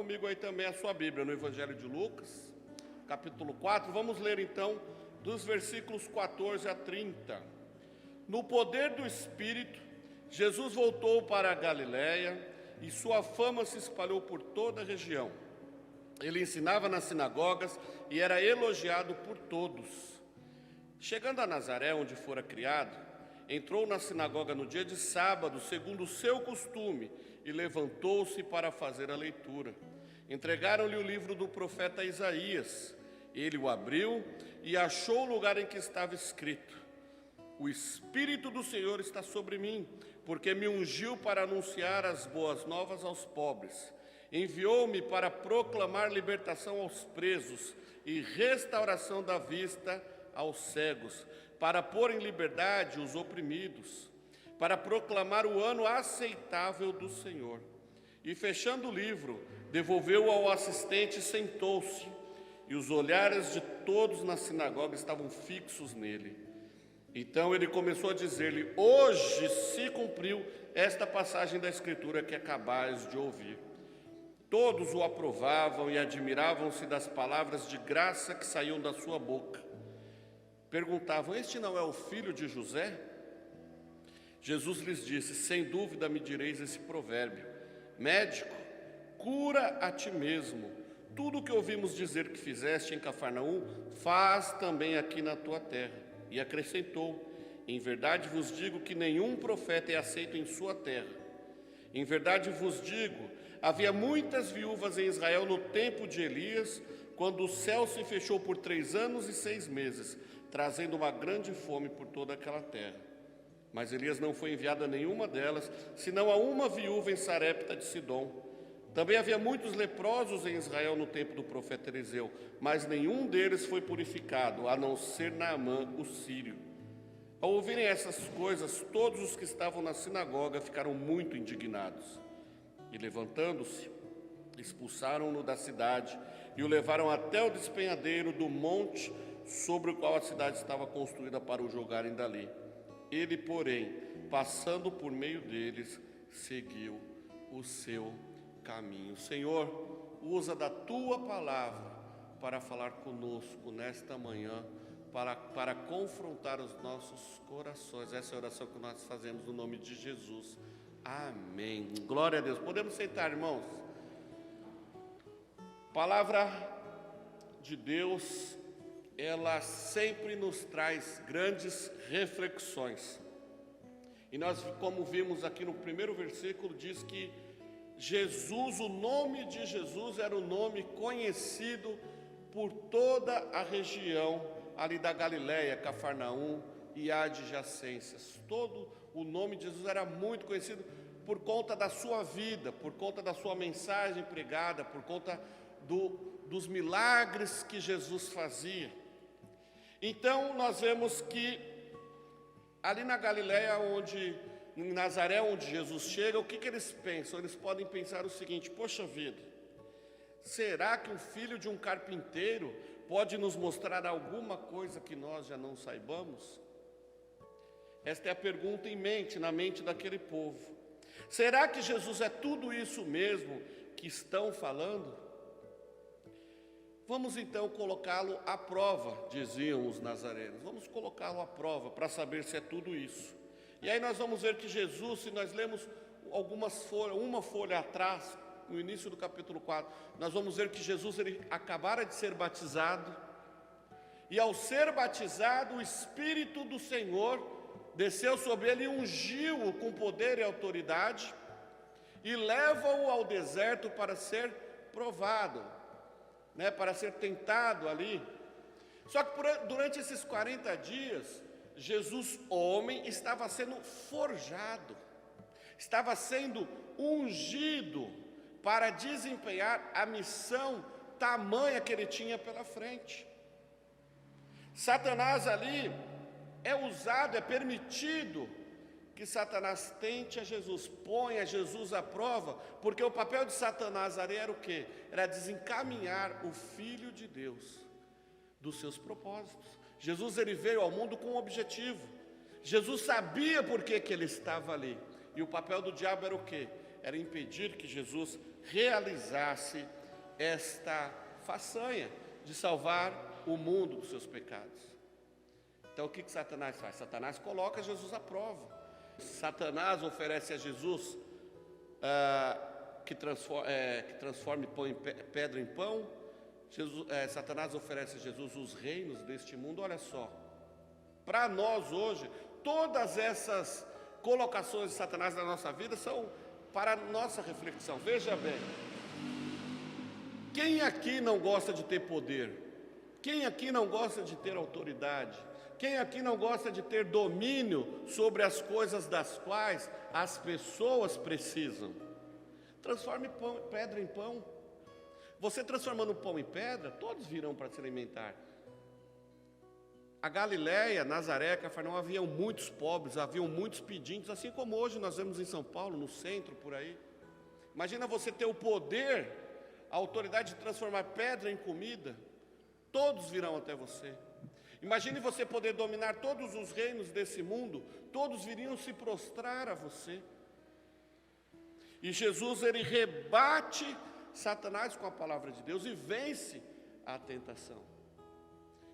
comigo aí também a sua Bíblia, no Evangelho de Lucas, capítulo 4. Vamos ler então dos versículos 14 a 30. No poder do Espírito, Jesus voltou para a Galiléia e sua fama se espalhou por toda a região. Ele ensinava nas sinagogas e era elogiado por todos. Chegando a Nazaré, onde fora criado, entrou na sinagoga no dia de sábado, segundo o seu costume, e levantou-se para fazer a leitura. Entregaram-lhe o livro do profeta Isaías. Ele o abriu e achou o lugar em que estava escrito: O Espírito do Senhor está sobre mim, porque me ungiu para anunciar as boas novas aos pobres. Enviou-me para proclamar libertação aos presos e restauração da vista aos cegos, para pôr em liberdade os oprimidos, para proclamar o ano aceitável do Senhor. E fechando o livro, devolveu-o ao assistente e sentou-se. E os olhares de todos na sinagoga estavam fixos nele. Então ele começou a dizer-lhe: Hoje se cumpriu esta passagem da Escritura que acabais de ouvir. Todos o aprovavam e admiravam-se das palavras de graça que saíam da sua boca. Perguntavam: Este não é o filho de José? Jesus lhes disse: Sem dúvida me direis esse provérbio: Médico, cura a ti mesmo. Tudo o que ouvimos dizer que fizeste em Cafarnaum, faz também aqui na tua terra. E acrescentou: Em verdade vos digo que nenhum profeta é aceito em sua terra. Em verdade vos digo, havia muitas viúvas em Israel no tempo de Elias, quando o céu se fechou por 3 anos e 6 meses, trazendo uma grande fome por toda aquela terra. Mas Elias não foi enviado a nenhuma delas, senão a uma viúva em Sarepta de Sidom. Também havia muitos leprosos em Israel no tempo do profeta Eliseu, mas nenhum deles foi purificado, a não ser Naamã, o sírio. Ao ouvirem essas coisas, todos os que estavam na sinagoga ficaram muito indignados. E levantando-se, expulsaram-no da cidade e o levaram até o despenhadeiro do monte sobre o qual a cidade estava construída para o jogarem dali. Ele, porém, passando por meio deles, seguiu o seu caminho. Senhor, usa da Tua palavra para falar conosco nesta manhã, para confrontar os nossos corações. Essa é a oração que nós fazemos no nome de Jesus. Amém. Glória a Deus. Podemos sentar, irmãos. Palavra de Deus, ela sempre nos traz grandes reflexões. E nós, como vimos aqui no primeiro versículo, diz que Jesus, o nome de Jesus era o nome conhecido por toda a região ali da Galiléia, Cafarnaum e adjacências. Todo o nome de Jesus era muito conhecido por conta da sua vida, por conta da sua mensagem pregada, por conta dos milagres que Jesus fazia. Então nós vemos que ali na Galiléia, em Nazaré, onde Jesus chega, o que eles pensam? Eles podem pensar o seguinte: poxa vida, será que o filho de um carpinteiro pode nos mostrar alguma coisa que nós já não saibamos? Esta é a pergunta na mente daquele povo. Será que Jesus é tudo isso mesmo que estão falando? Vamos então colocá-lo à prova, diziam os nazarenos. Vamos colocá-lo à prova para saber se é tudo isso. E aí nós vamos ver que Jesus, se nós lemos uma folha atrás, no início do capítulo 4, nós vamos ver que Jesus ele acabara de ser batizado. E ao ser batizado, o Espírito do Senhor desceu sobre ele e ungiu-o com poder e autoridade e leva-o ao deserto para ser provado, para ser tentado ali. Só que durante esses 40 dias, Jesus, homem, estava sendo forjado, estava sendo ungido para desempenhar a missão tamanha que ele tinha pela frente. Satanás ali é permitido que Satanás tente a Jesus, ponha Jesus à prova, porque o papel de Satanás ali era o quê? Era desencaminhar o Filho de Deus dos seus propósitos. Jesus ele veio ao mundo com um objetivo. Jesus sabia por que ele estava ali. E o papel do diabo era o quê? Era impedir que Jesus realizasse esta façanha de salvar o mundo dos seus pecados. Então o que Satanás faz? Satanás coloca Jesus à prova. Satanás oferece a Jesus que transforme pedra em pão. Satanás oferece a Jesus os reinos deste mundo. Olha só, para nós hoje, todas essas colocações de Satanás na nossa vida são para a nossa reflexão. Veja bem, quem aqui não gosta de ter poder? Quem aqui não gosta de ter autoridade? Quem aqui não gosta de ter domínio sobre as coisas das quais as pessoas precisam? Transforme pedra em pão. Você transformando pão em pedra, todos virão para se alimentar. A Galileia, Nazaré, Cafarnaum, haviam muitos pobres, haviam muitos pedintes, assim como hoje nós vemos em São Paulo, no centro, por aí. Imagina você ter o poder, a autoridade de transformar pedra em comida, todos virão até você. Imagine você poder dominar todos os reinos desse mundo, todos viriam se prostrar a você. E Jesus, ele rebate Satanás com a palavra de Deus e vence a tentação.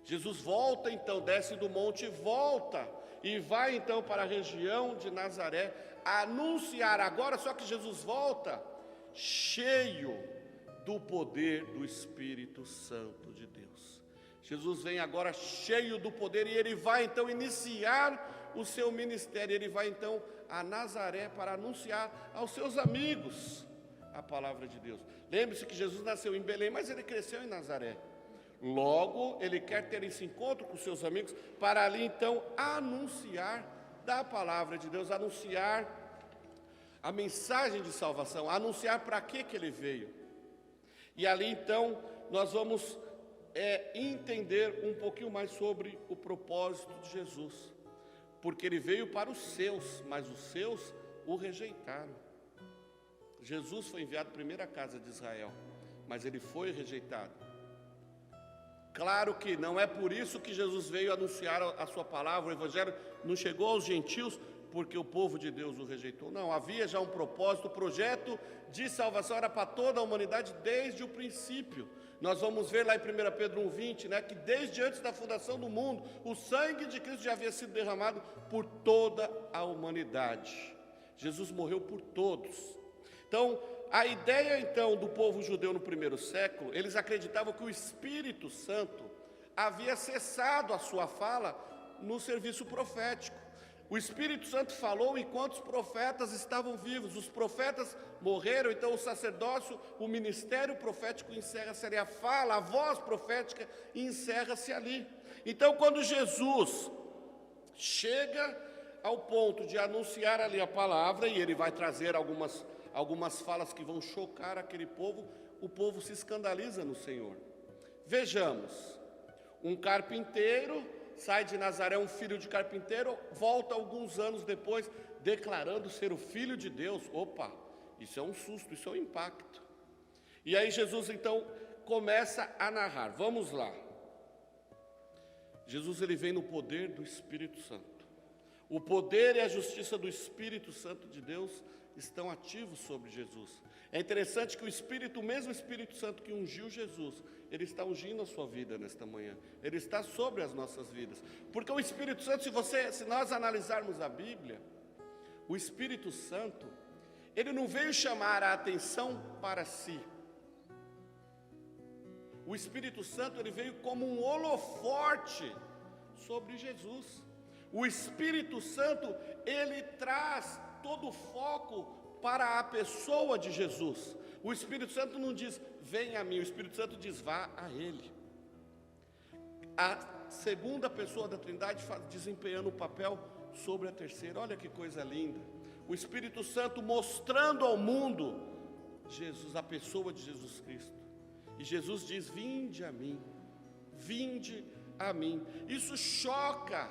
Jesus volta então, desce do monte, volta e vai então para a região de Nazaré anunciar agora, só que Jesus volta cheio do poder do Espírito Santo de Deus. Jesus vem agora cheio do poder e ele vai então iniciar o seu ministério. Ele vai então a Nazaré para anunciar aos seus amigos a palavra de Deus. Lembre-se que Jesus nasceu em Belém, mas ele cresceu em Nazaré. Logo, ele quer ter esse encontro com seus amigos para ali então anunciar da palavra de Deus, anunciar a mensagem de salvação, anunciar para que ele veio. E ali então nós vamos entender um pouquinho mais sobre o propósito de Jesus, porque ele veio para os seus, mas os seus o rejeitaram. Jesus foi enviado primeiro à casa de Israel, mas ele foi rejeitado. Claro que não é por isso que Jesus veio anunciar a sua palavra, o evangelho não chegou aos gentios porque o povo de Deus o rejeitou. Não, havia já um propósito, o projeto de salvação era para toda a humanidade desde o princípio. Nós vamos ver lá em 1 Pedro 1,20, que desde antes da fundação do mundo, o sangue de Cristo já havia sido derramado por toda a humanidade. Jesus morreu por todos. Então, a ideia então do povo judeu no primeiro século, eles acreditavam que o Espírito Santo havia cessado a sua fala no serviço profético. O Espírito Santo falou enquanto os profetas estavam vivos. Os profetas morreram, então o sacerdócio, o ministério profético encerra-se ali. A fala, a voz profética encerra-se ali. Então quando Jesus chega ao ponto de anunciar ali a palavra, e ele vai trazer algumas falas que vão chocar aquele povo, o povo se escandaliza no Senhor. Vejamos, um carpinteiro sai de Nazaré, um filho de carpinteiro, volta alguns anos depois, declarando ser o Filho de Deus. Opa, isso é um susto, isso é um impacto. E aí Jesus então começa a narrar. Vamos lá. Jesus, ele vem no poder do Espírito Santo. O poder e a justiça do Espírito Santo de Deus estão ativos sobre Jesus. É interessante que o mesmo Espírito Santo que ungiu Jesus, ele está ungindo a sua vida nesta manhã. Ele está sobre as nossas vidas. Porque o Espírito Santo, se nós analisarmos a Bíblia, o Espírito Santo, ele não veio chamar a atenção para si. O Espírito Santo, ele veio como um holofote sobre Jesus. O Espírito Santo, ele traz todo o foco para a pessoa de Jesus. O Espírito Santo não diz, venha a mim, o Espírito Santo diz, vá a Ele. A segunda pessoa da Trindade desempenhando o papel sobre a terceira. Olha que coisa linda. O Espírito Santo mostrando ao mundo Jesus, a pessoa de Jesus Cristo. E Jesus diz, vinde a mim, vinde a mim. Isso choca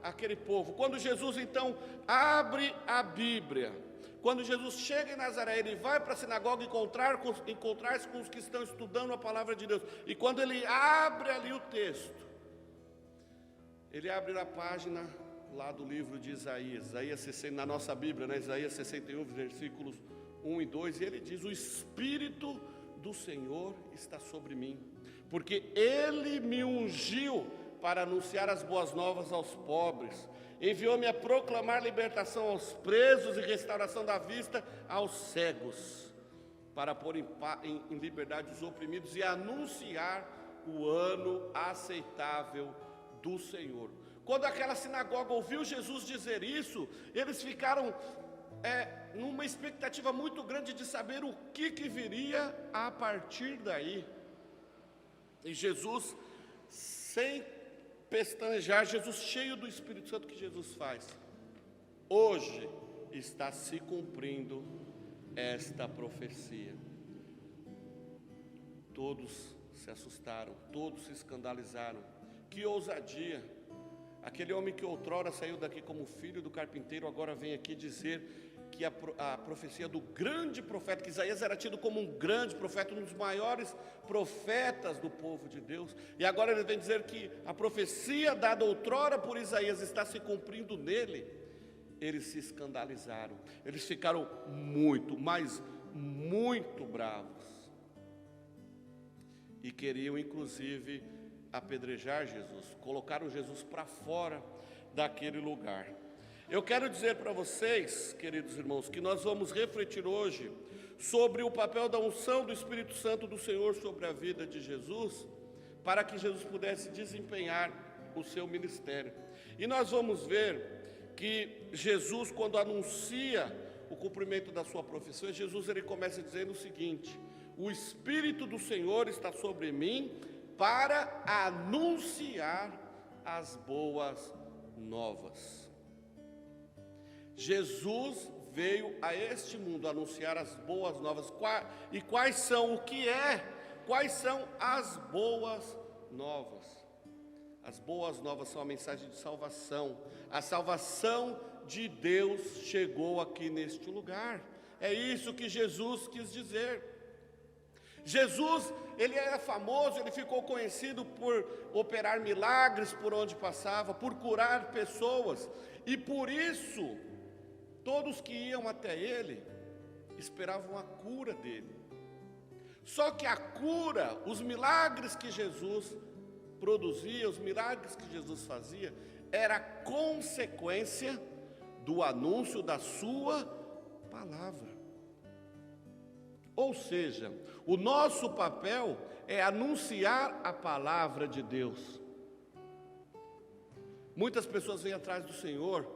aquele povo. Quando Jesus então abre a Bíblia, quando Jesus chega em Nazaré, ele vai para a sinagoga encontrar-se com os que estão estudando a palavra de Deus. E quando ele abre ali o texto, ele abre na página lá do livro de Isaías 60, na nossa Bíblia, Isaías 61, versículos 1 e 2, e ele diz: o Espírito do Senhor está sobre mim, porque Ele me ungiu para anunciar as boas novas aos pobres, enviou-me a proclamar libertação aos presos e restauração da vista aos cegos, para pôr em liberdade os oprimidos e anunciar o ano aceitável do Senhor. Quando aquela sinagoga ouviu Jesus dizer isso, eles ficaram numa expectativa muito grande de saber o que viria a partir daí. E Jesus, sem pestanejar, Jesus cheio do Espírito Santo, que Jesus faz? Hoje está se cumprindo esta profecia. Todos se assustaram, todos se escandalizaram. Que ousadia! Aquele homem que outrora saiu daqui como filho do carpinteiro, agora vem aqui dizer que a profecia do grande profeta, que Isaías era tido como um grande profeta, um dos maiores profetas do povo de Deus, e agora ele vem dizer que a profecia dada outrora por Isaías está se cumprindo nele. Eles se escandalizaram, eles ficaram muito, mas muito bravos, e queriam inclusive apedrejar Jesus, colocaram Jesus para fora daquele lugar. Eu quero dizer para vocês, queridos irmãos, que nós vamos refletir hoje sobre o papel da unção do Espírito Santo do Senhor sobre a vida de Jesus, para que Jesus pudesse desempenhar o seu ministério. E nós vamos ver que Jesus, quando anuncia o cumprimento da sua profissão, Jesus ele começa dizendo o seguinte: o Espírito do Senhor está sobre mim para anunciar as boas novas. Jesus veio a este mundo anunciar as boas novas. E quais são? O que é? Quais são as boas novas? As boas novas são a mensagem de salvação. A salvação de Deus chegou aqui neste lugar. É isso que Jesus quis dizer. Jesus, ele era famoso, ele ficou conhecido por operar milagres por onde passava, por curar pessoas, e por isso todos que iam até ele esperavam a cura dele. Só que a cura, os milagres que Jesus produzia, os milagres que Jesus fazia, era consequência do anúncio da sua palavra. Ou seja, o nosso papel é anunciar a palavra de Deus. Muitas pessoas vêm atrás do Senhor,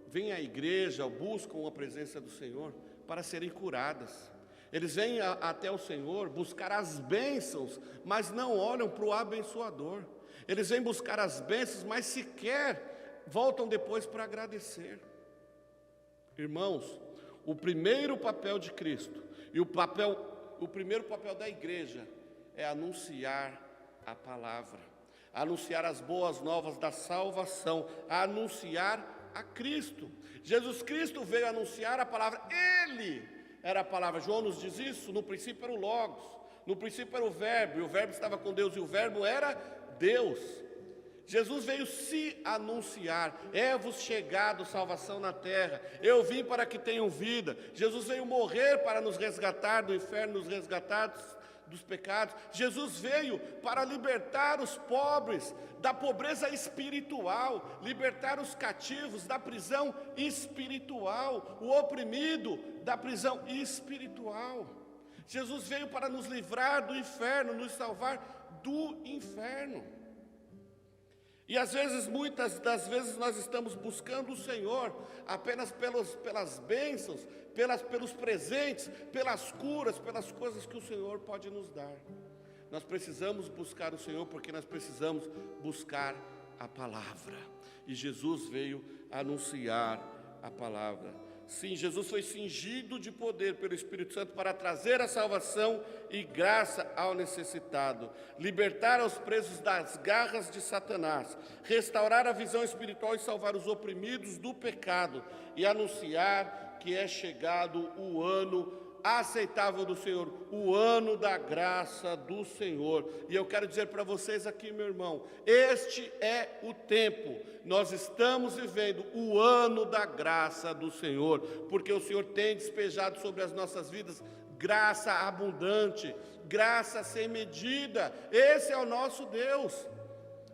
vêm à igreja, buscam a presença do Senhor para serem curadas. Eles vêm até o Senhor buscar as bênçãos, mas não olham para o abençoador. Eles vêm buscar as bênçãos, mas sequer voltam depois para agradecer. Irmãos, o primeiro papel de Cristo e o primeiro papel da igreja é anunciar a palavra, anunciar as boas novas da salvação, anunciar a Cristo. Jesus Cristo veio anunciar a palavra, Ele era a palavra. João nos diz isso: no princípio era o Logos, no princípio era o Verbo, e o Verbo estava com Deus, e o Verbo era Deus. Jesus veio se anunciar: é-vos chegado salvação na terra, eu vim para que tenham vida. Jesus veio morrer para nos resgatar do inferno, nos resgatar dos pecados. Jesus veio para libertar os pobres da pobreza espiritual, libertar os cativos da prisão espiritual, o oprimido da prisão espiritual. Jesus veio para nos livrar do inferno, nos salvar do inferno. E às vezes, muitas das vezes, nós estamos buscando o Senhor apenas pelas bênçãos, pelos presentes, pelas curas, pelas coisas que o Senhor pode nos dar. Nós precisamos buscar o Senhor porque nós precisamos buscar a palavra. E Jesus veio anunciar a palavra. Sim, Jesus foi cingido de poder pelo Espírito Santo para trazer a salvação e graça ao necessitado, libertar os presos das garras de Satanás, restaurar a visão espiritual e salvar os oprimidos do pecado, e anunciar que é chegado o ano aceitável do Senhor, o ano da graça do Senhor. E eu quero dizer para vocês aqui, meu irmão, este é o tempo, nós estamos vivendo o ano da graça do Senhor, porque o Senhor tem despejado sobre as nossas vidas graça abundante, graça sem medida. Esse é o nosso Deus.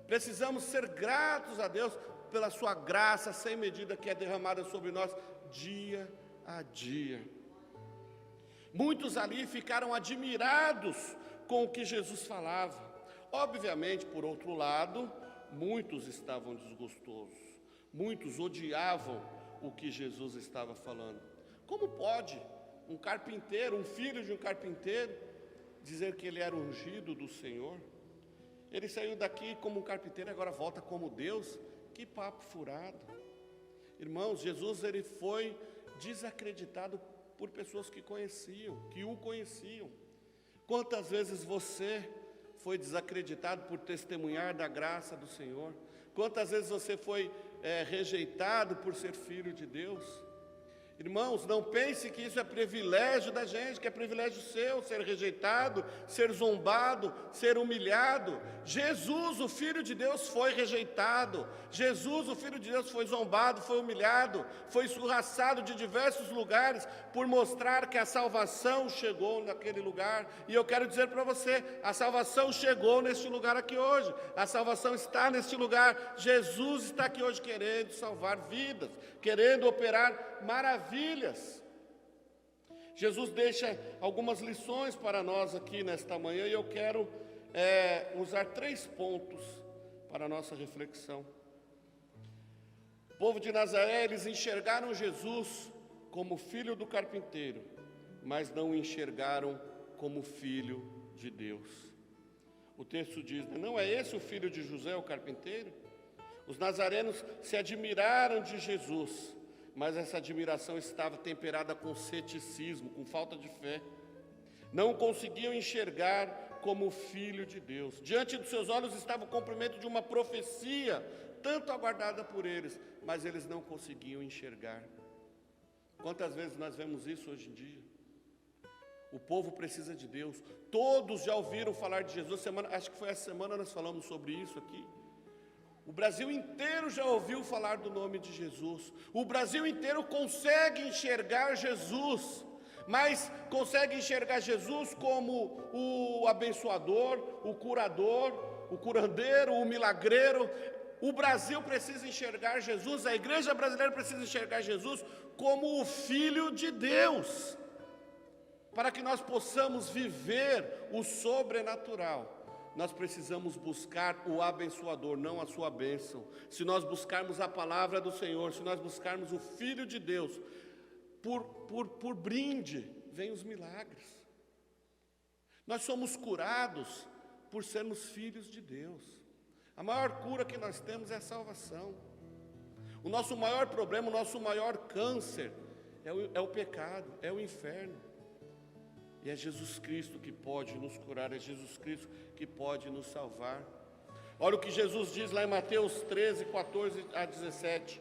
Precisamos ser gratos a Deus pela sua graça sem medida que é derramada sobre nós dia a dia. Muitos ali ficaram admirados com o que Jesus falava. Obviamente, por outro lado, muitos estavam desgostosos. Muitos odiavam o que Jesus estava falando. Como pode um carpinteiro, um filho de um carpinteiro, dizer que ele era ungido do Senhor? Ele saiu daqui como um carpinteiro e agora volta como Deus? Que papo furado. Irmãos, Jesus ele foi desacreditado por pessoas que conheciam, que o conheciam. Quantas vezes você foi desacreditado por testemunhar da graça do Senhor? Quantas vezes você foi rejeitado por ser filho de Deus? Irmãos, não pense que isso é privilégio da gente, que é privilégio seu, ser rejeitado, ser zombado, ser humilhado. Jesus, o Filho de Deus, foi rejeitado. Jesus, o Filho de Deus, foi zombado, foi humilhado, foi escorraçado de diversos lugares por mostrar que a salvação chegou naquele lugar. E eu quero dizer para você, a salvação chegou neste lugar aqui hoje. A salvação está neste lugar. Jesus está aqui hoje querendo salvar vidas, querendo operar maravilhas. Jesus deixa algumas lições para nós aqui nesta manhã e eu quero usar 3 pontos para a nossa reflexão. O povo de Nazaré, eles enxergaram Jesus como filho do carpinteiro, mas não o enxergaram como filho de Deus. O texto diz, não é esse o filho de José, o carpinteiro? Os nazarenos se admiraram de Jesus, mas essa admiração estava temperada com ceticismo, com falta de fé. Não conseguiam enxergar como filho de Deus. Diante dos seus olhos estava o cumprimento de uma profecia, tanto aguardada por eles, mas eles não conseguiam enxergar. Quantas vezes nós vemos isso hoje em dia? O povo precisa de Deus. Todos já ouviram falar de Jesus. Acho que foi essa semana nós falamos sobre isso aqui. O Brasil inteiro já ouviu falar do nome de Jesus. O Brasil inteiro consegue enxergar Jesus, mas consegue enxergar Jesus como o abençoador, o curador, o curandeiro, o milagreiro. O Brasil precisa enxergar Jesus, a igreja brasileira precisa enxergar Jesus como o Filho de Deus, para que nós possamos viver o sobrenatural. Nós precisamos buscar o abençoador, não a sua bênção. Se nós buscarmos a palavra do Senhor, se nós buscarmos o Filho de Deus, por brinde, vem os milagres. Nós somos curados por sermos filhos de Deus. A maior cura que nós temos é a salvação. O nosso maior problema, o nosso maior câncer é o pecado, é o inferno. E é Jesus Cristo que pode nos curar, é Jesus Cristo que pode nos salvar. Olha o que Jesus diz lá em Mateus 13, 14 a 17.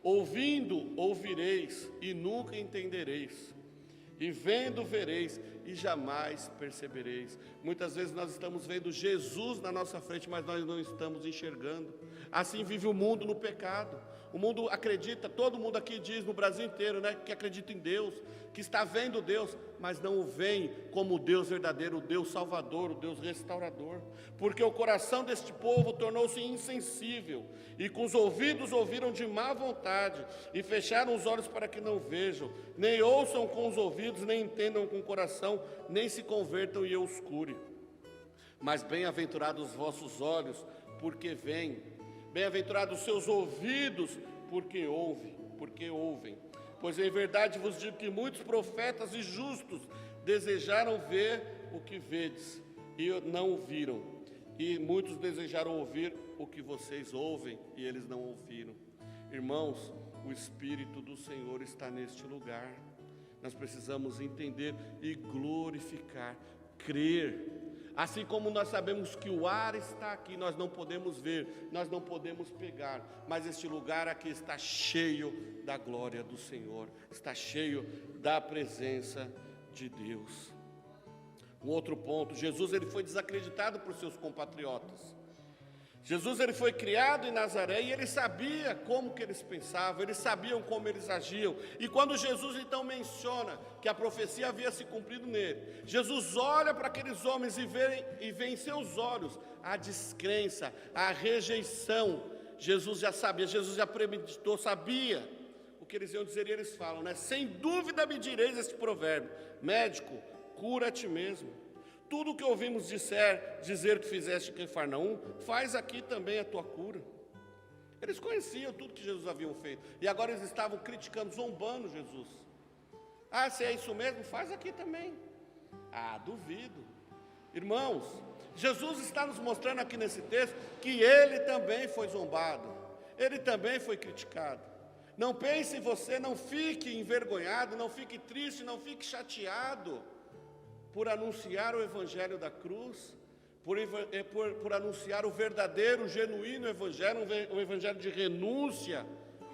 Ouvindo, ouvireis e nunca entendereis. E vendo, vereis e jamais percebereis. Muitas vezes nós estamos vendo Jesus na nossa frente, mas nós não estamos enxergando. Assim vive o mundo no pecado. O mundo acredita, todo mundo aqui diz no Brasil inteiro, né, que acredita em Deus, que está vendo Deus, mas não o veem como o Deus verdadeiro, o Deus salvador, o Deus restaurador. Porque o coração deste povo tornou-se insensível, e com os ouvidos ouviram de má vontade, e fecharam os olhos para que não vejam, nem ouçam com os ouvidos, nem entendam com o coração, nem se convertam e eu os cure. Mas bem-aventurados os vossos olhos, porque veem, bem-aventurados os seus ouvidos, porque ouvem. Pois em verdade vos digo que muitos profetas e justos desejaram ver o que vedes e não o viram, e muitos desejaram ouvir o que vocês ouvem e eles não ouviram. Irmãos, o Espírito do Senhor está neste lugar. Nós precisamos entender e glorificar, crer. Assim como nós sabemos que o ar está aqui, nós não podemos ver, nós não podemos pegar, mas este lugar aqui está cheio da glória do Senhor, está cheio da presença de Deus. Um outro ponto, Jesus ele foi desacreditado por seus compatriotas. Jesus ele foi criado em Nazaré e ele sabia como que eles pensavam, eles sabiam como eles agiam. E quando Jesus então menciona que a profecia havia se cumprido nele, Jesus olha para aqueles homens e vê em seus olhos a descrença, a rejeição. Jesus já sabia, Jesus já premeditou, sabia o que eles iam dizer, e eles falam, né? Sem dúvida me direis este provérbio: médico, cura a ti mesmo. Tudo o que ouvimos dizer que fizeste em Cafarnaum, faz aqui também a tua cura. Eles conheciam tudo que Jesus havia feito, e agora eles estavam criticando, zombando Jesus. Ah, se é isso mesmo, faz aqui também. Ah, duvido. Irmãos, Jesus está nos mostrando aqui nesse texto que ele também foi zombado, ele também foi criticado. Não pense em você, não fique envergonhado, não fique triste, não fique chateado por anunciar o evangelho da cruz, por anunciar o verdadeiro, o genuíno evangelho, um evangelho de renúncia,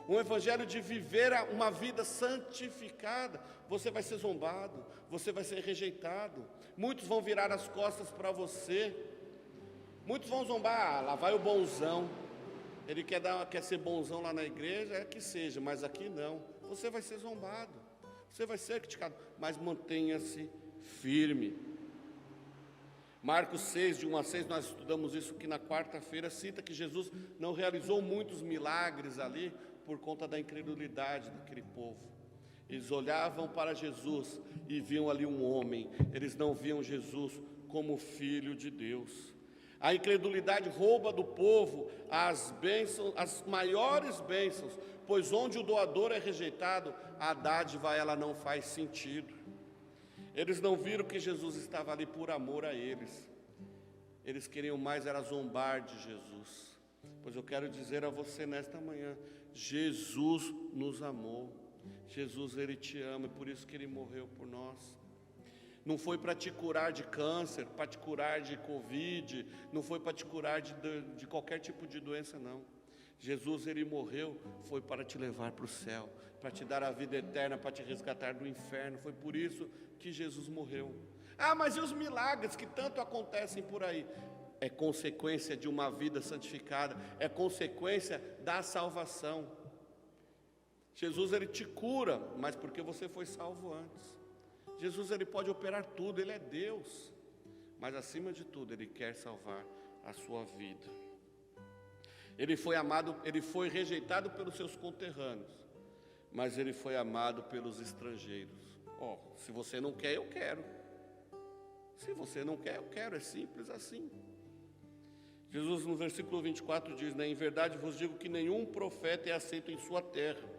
um evangelho de viver uma vida santificada. Você vai ser zombado, você vai ser rejeitado, muitos vão virar as costas para você, muitos vão zombar. Ah, lá vai o bonzão, ele quer ser bonzão lá na igreja, é que seja, mas aqui não. Você vai ser zombado, você vai ser criticado, mas mantenha-se firme. Marcos 6, de 1 a 6, nós estudamos isso aqui na quarta-feira, cita que Jesus não realizou muitos milagres ali por conta da incredulidade daquele povo. Eles olhavam para Jesus e viam ali um homem, eles não viam Jesus como Filho de Deus. A incredulidade rouba do povo as bênçãos, as maiores bênçãos, pois onde o doador é rejeitado, a dádiva ela não faz sentido. Eles não viram que Jesus estava ali por amor a eles. Eles queriam mais era zombar de Jesus. Pois eu quero dizer a você nesta manhã, Jesus nos amou. Jesus, Ele te ama, e por isso que Ele morreu por nós. Não foi para te curar de câncer, para te curar de Covid, não foi para te curar de qualquer tipo de doença, não. Jesus, Ele morreu, foi para te levar para o céu, para te dar a vida eterna, para te resgatar do inferno. Foi por isso que Jesus morreu. Ah, mas e os milagres que tanto acontecem por aí? É consequência de uma vida santificada, é consequência da salvação. Jesus, Ele te cura, mas porque você foi salvo antes. Jesus, Ele pode operar tudo, Ele é Deus, mas acima de tudo, Ele quer salvar a sua vida. Ele foi amado, Ele foi rejeitado pelos seus conterrâneos, mas Ele foi amado pelos estrangeiros. Se você não quer, eu quero. Se você não quer, eu quero, é simples assim. Jesus no versículo 24 diz, né, em verdade vos digo que nenhum profeta é aceito em sua terra.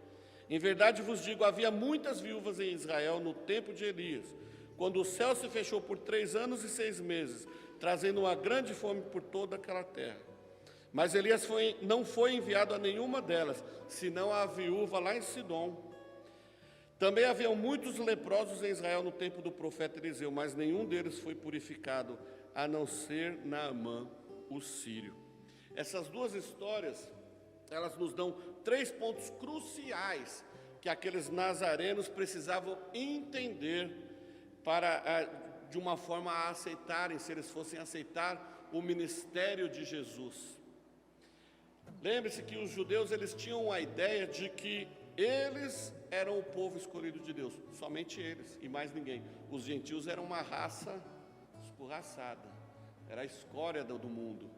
Em verdade vos digo, havia muitas viúvas em Israel no tempo de Elias, quando o céu se fechou por 3 anos e 6 meses, trazendo uma grande fome por toda aquela terra. Mas Elias não foi enviado a nenhuma delas, senão a viúva lá em Sidom. Também haviam muitos leprosos em Israel no tempo do profeta Eliseu, mas nenhum deles foi purificado, a não ser Naamã, o sírio. Essas duas histórias, elas nos dão 3 pontos cruciais que aqueles nazarenos precisavam entender para, de uma forma, a aceitarem, se eles fossem aceitar o ministério de Jesus. Lembre-se que os judeus, eles tinham a ideia de que eles eram o povo escolhido de Deus, somente eles e mais ninguém. Os gentios eram uma raça escorraçada, era a escória do mundo.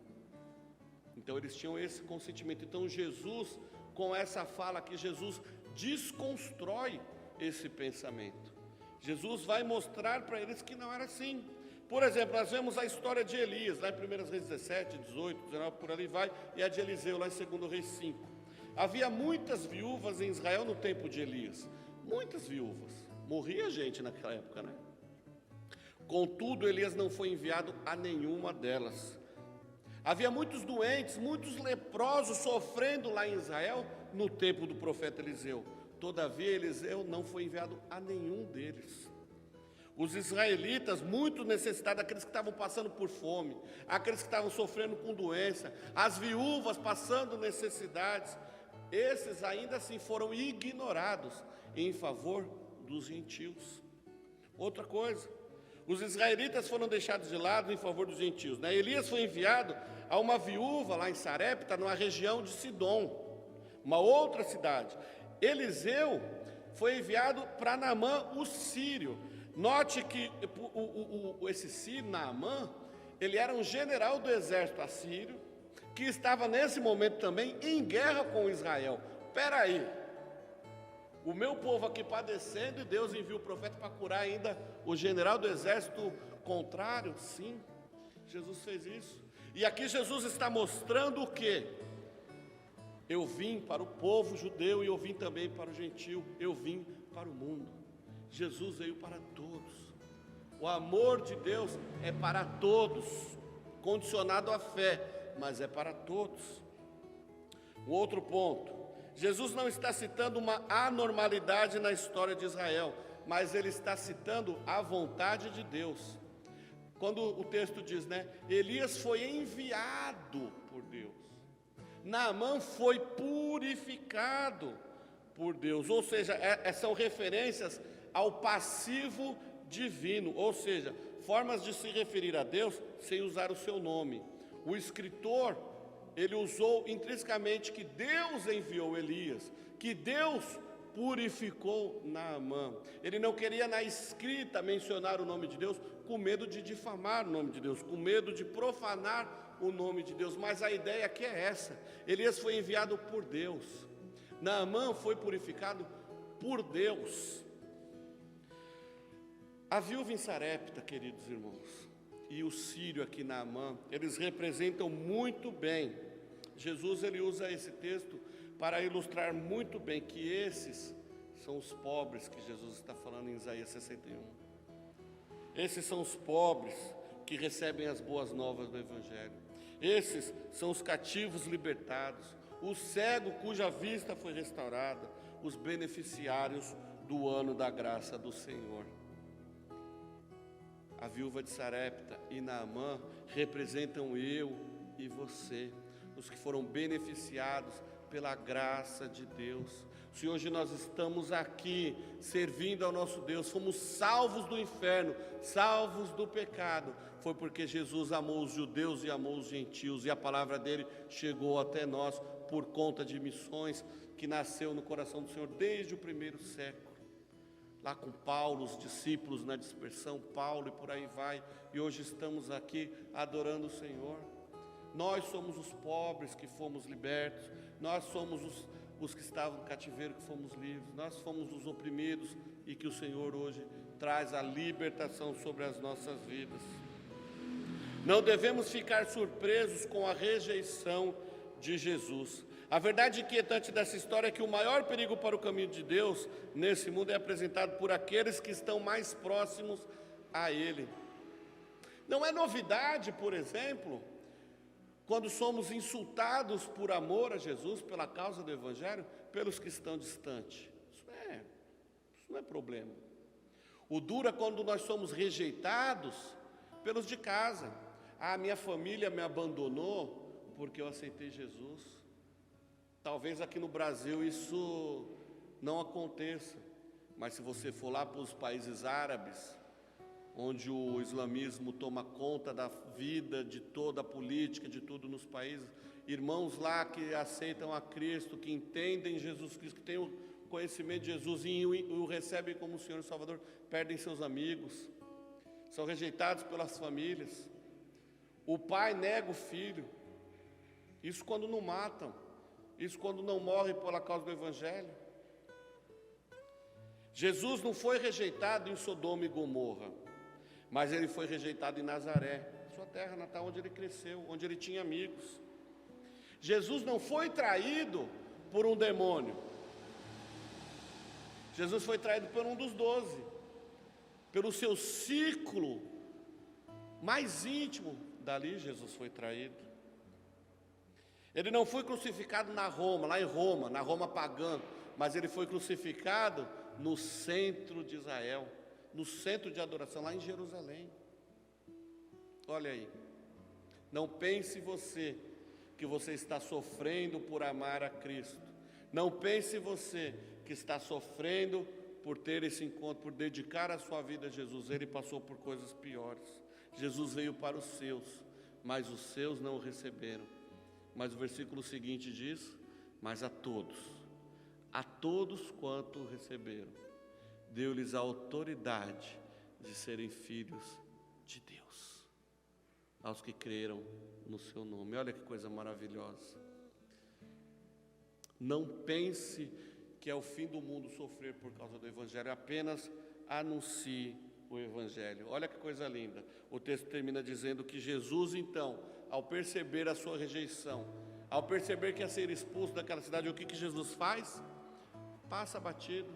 Então eles tinham esse consentimento. Então Jesus, com essa fala aqui, Jesus desconstrói esse pensamento. Jesus vai mostrar para eles que não era assim. Por exemplo, nós vemos a história de Elias, lá em 1 Reis 17, 18, 19, por ali vai, e a de Eliseu, lá em 2 Reis 5. Havia muitas viúvas em Israel no tempo de Elias, muitas viúvas, morria gente naquela época, né? Contudo, Elias não foi enviado a nenhuma delas. Havia muitos doentes, muitos leprosos sofrendo lá em Israel no tempo do profeta Eliseu. Todavia, Eliseu não foi enviado a nenhum deles. Os israelitas, muito necessitados, aqueles que estavam passando por fome, aqueles que estavam sofrendo com doença, as viúvas passando necessidades, esses ainda assim foram ignorados em favor dos gentios. Outra coisa, os israelitas foram deixados de lado em favor dos gentios, né? Elias foi enviado a uma viúva lá em Sarepta, numa região de Sidom, uma outra cidade. Eliseu foi enviado para Naamã, o sírio. Note que esse sírio, Naamã, ele era um general do exército assírio, que estava nesse momento também em guerra com Israel. Espera aí, o meu povo aqui padecendo, e Deus envia o profeta para curar ainda o general do exército contrário? Sim, Jesus fez isso. E aqui Jesus está mostrando o quê? Eu vim para o povo judeu e eu vim também para o gentio, eu vim para o mundo. Jesus veio para todos. O amor de Deus é para todos, condicionado à fé, mas é para todos. Um outro ponto, Jesus não está citando uma anormalidade na história de Israel, mas ele está citando a vontade de Deus. Quando o texto diz, né, Elias foi enviado por Deus, Naamã foi purificado por Deus, ou seja, são referências ao passivo divino, ou seja, formas de se referir a Deus sem usar o seu nome. O escritor, ele usou intrinsecamente que Deus enviou Elias, que Deus purificou Naamã. Ele não queria na escrita mencionar o nome de Deus com medo de difamar o nome de Deus, com medo de profanar o nome de Deus, mas a ideia aqui é essa: Elias foi enviado por Deus, Naamã foi purificado por Deus. A viúva em Sarepta, queridos irmãos, e o sírio aqui, Naamã, eles representam muito bem. Jesus, ele usa esse texto para ilustrar muito bem que esses são os pobres que Jesus está falando em Isaías 61. Esses são os pobres que recebem as boas novas do Evangelho. Esses são os cativos libertados, o cego cuja vista foi restaurada, os beneficiários do ano da graça do Senhor. A viúva de Sarepta e Naamã representam eu e você, os que foram beneficiados pela graça de Deus. Se hoje nós estamos aqui servindo ao nosso Deus, fomos salvos do inferno, salvos do pecado, foi porque Jesus amou os judeus e amou os gentios, e a palavra dele chegou até nós por conta de missões que nasceu no coração do Senhor desde o primeiro século. Lá com Paulo, os discípulos na dispersão, Paulo e por aí vai, e hoje estamos aqui adorando o Senhor. Nós somos os pobres que fomos libertos, nós somos os que estavam no cativeiro que fomos livres, nós fomos os oprimidos e que o Senhor hoje traz a libertação sobre as nossas vidas. Não devemos ficar surpresos com a rejeição de Jesus. A verdade inquietante dessa história é que o maior perigo para o caminho de Deus nesse mundo é apresentado por aqueles que estão mais próximos a Ele. Não é novidade, por exemplo, quando somos insultados por amor a Jesus, pela causa do Evangelho, pelos que estão distantes. Isso não é problema. O duro é quando nós somos rejeitados pelos de casa. A minha família me abandonou porque eu aceitei Jesus. Talvez aqui no Brasil isso não aconteça, mas se você for lá para os países árabes, onde o islamismo toma conta da vida, de toda a política, de tudo nos países, irmãos lá que aceitam a Cristo, que entendem Jesus Cristo, que têm o conhecimento de Jesus e o recebem como Senhor e Salvador, perdem seus amigos, são rejeitados pelas famílias, o pai nega o filho, isso quando não matam, isso quando não morre pela causa do Evangelho. Jesus não foi rejeitado em Sodoma e Gomorra, mas ele foi rejeitado em Nazaré, sua terra natal, onde ele cresceu, onde ele tinha amigos. Jesus não foi traído por um demônio. Jesus foi traído por um dos 12, pelo seu círculo mais íntimo. Dali Jesus foi traído. Ele não foi crucificado lá em Roma, na Roma pagã, mas ele foi crucificado no centro de Israel, no centro de adoração, lá em Jerusalém. Olha aí, não pense você que você está sofrendo por amar a Cristo, não pense você que está sofrendo por ter esse encontro, por dedicar a sua vida a Jesus, ele passou por coisas piores. Jesus veio para os seus, mas os seus não o receberam. Mas o versículo seguinte diz: mas a todos quanto o receberam, deu-lhes a autoridade de serem filhos de Deus, aos que creram no seu nome. Olha que coisa maravilhosa. Não pense que é o fim do mundo sofrer por causa do Evangelho, apenas anuncie o Evangelho. Olha que coisa linda. O texto termina dizendo que Jesus, então, ao perceber a sua rejeição, ao perceber que ia ser expulso daquela cidade, o que Jesus faz? Passa batido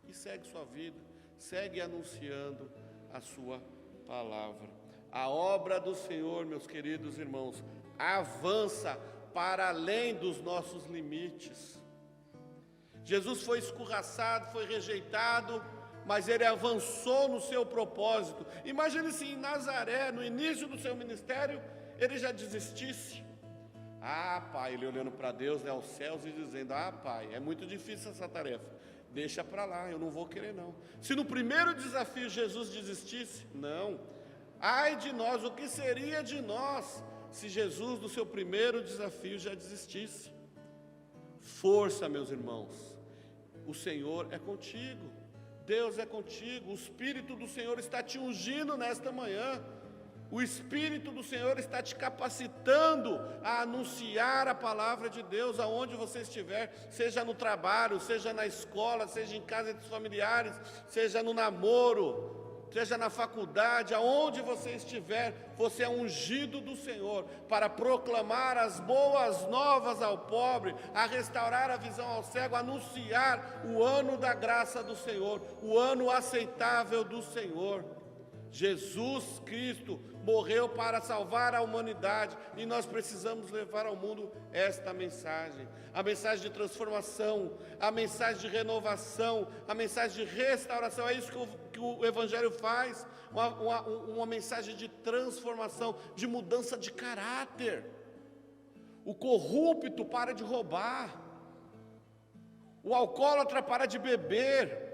e segue sua vida, segue anunciando a sua palavra. A obra do Senhor, meus queridos irmãos, avança para além dos nossos limites. Jesus foi escorraçado, foi rejeitado, mas ele avançou no seu propósito. Imagine se em Nazaré, no início do seu ministério, ele já desistisse. Ah, pai, ele olhando para Deus, aos céus, e dizendo: ah, pai, é muito difícil essa tarefa, deixa para lá, eu não vou querer não. Se no primeiro desafio Jesus desistisse, não. Ai de nós, o que seria de nós se Jesus no seu primeiro desafio já desistisse? Força, meus irmãos, o Senhor é contigo, Deus é contigo, o Espírito do Senhor está te ungindo nesta manhã, o Espírito do Senhor está te capacitando a anunciar a palavra de Deus aonde você estiver, seja no trabalho, seja na escola, seja em casa dos familiares, seja no namoro, seja na faculdade, aonde você estiver, você é ungido do Senhor para proclamar as boas novas ao pobre, a restaurar a visão ao cego, anunciar o ano da graça do Senhor, o ano aceitável do Senhor. Jesus Cristo morreu para salvar a humanidade e nós precisamos levar ao mundo esta mensagem, a mensagem de transformação, a mensagem de renovação, a mensagem de restauração. É isso que o Evangelho faz, uma mensagem de transformação, de mudança de caráter. O corrupto para de roubar, o alcoólatra para de beber,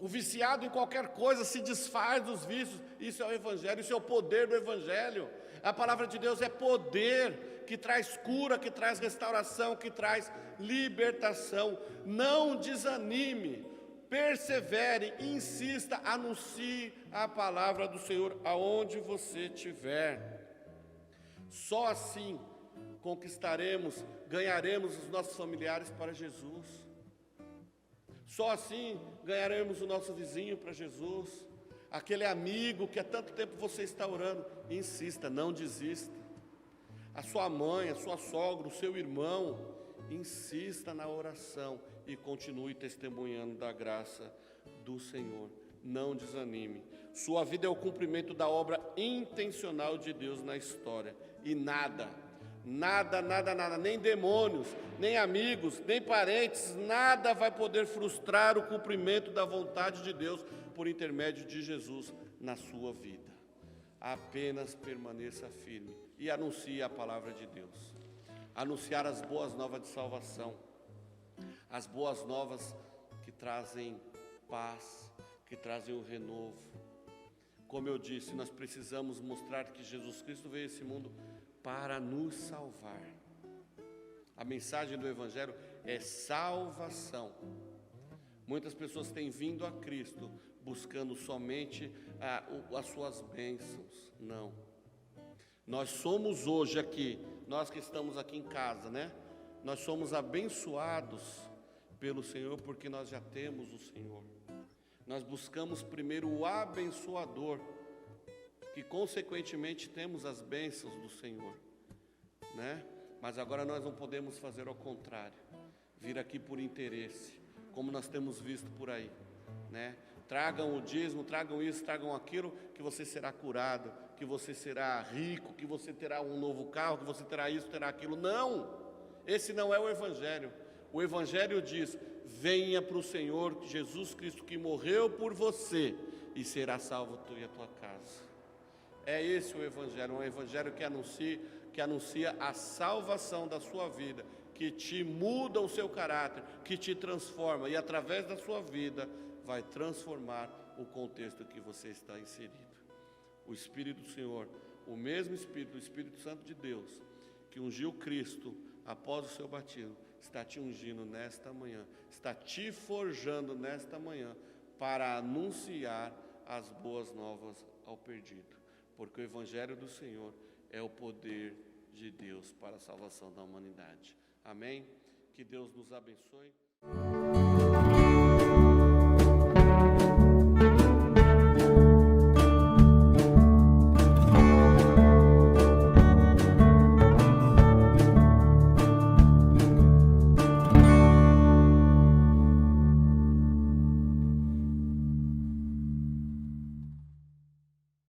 o viciado em qualquer coisa se desfaz dos vícios. Isso é o Evangelho, isso é o poder do Evangelho. A palavra de Deus é poder, que traz cura, que traz restauração, que traz libertação. Não desanime, persevere, insista, anuncie a palavra do Senhor aonde você estiver. Só assim conquistaremos, ganharemos os nossos familiares para Jesus. Só assim ganharemos o nosso vizinho para Jesus, aquele amigo que há tanto tempo você está orando. Insista, não desista. A sua mãe, a sua sogra, o seu irmão, insista na oração e continue testemunhando da graça do Senhor. Não desanime. Sua vida é o cumprimento da obra intencional de Deus na história. E nada, nem demônios, nem amigos, nem parentes, nada vai poder frustrar o cumprimento da vontade de Deus por intermédio de Jesus na sua vida. Apenas permaneça firme e anuncie a palavra de Deus. Anunciar as boas novas de salvação, as boas novas que trazem paz, que trazem o renovo. Como eu disse, nós precisamos mostrar que Jesus Cristo veio a esse mundo para nos salvar. A mensagem do Evangelho é salvação. Muitas pessoas têm vindo a Cristo buscando somente as suas bênçãos. Não. Nós somos hoje aqui, nós que estamos aqui em casa, né? Nós somos abençoados pelo Senhor porque nós já temos o Senhor. Nós buscamos primeiro o abençoador, que consequentemente temos as bênçãos do Senhor, né? Mas agora nós não podemos fazer ao contrário, vir aqui por interesse, como nós temos visto por aí, né? Tragam o dízimo, tragam isso, tragam aquilo, que você será curado, que você será rico, que você terá um novo carro, que você terá isso, terá aquilo. Não, esse não é o Evangelho. O Evangelho diz: venha para o Senhor Jesus Cristo, que morreu por você, e será salvo tu e a tua casa. É esse o Evangelho, um Evangelho que anuncia a salvação da sua vida, que te muda o seu caráter, que te transforma e através da sua vida vai transformar o contexto que você está inserido. O Espírito do Senhor, o mesmo Espírito, o Espírito Santo de Deus, que ungiu Cristo após o seu batismo, está te ungindo nesta manhã, está te forjando nesta manhã para anunciar as boas novas ao perdido, porque o Evangelho do Senhor é o poder de Deus para a salvação da humanidade. Amém? Que Deus nos abençoe.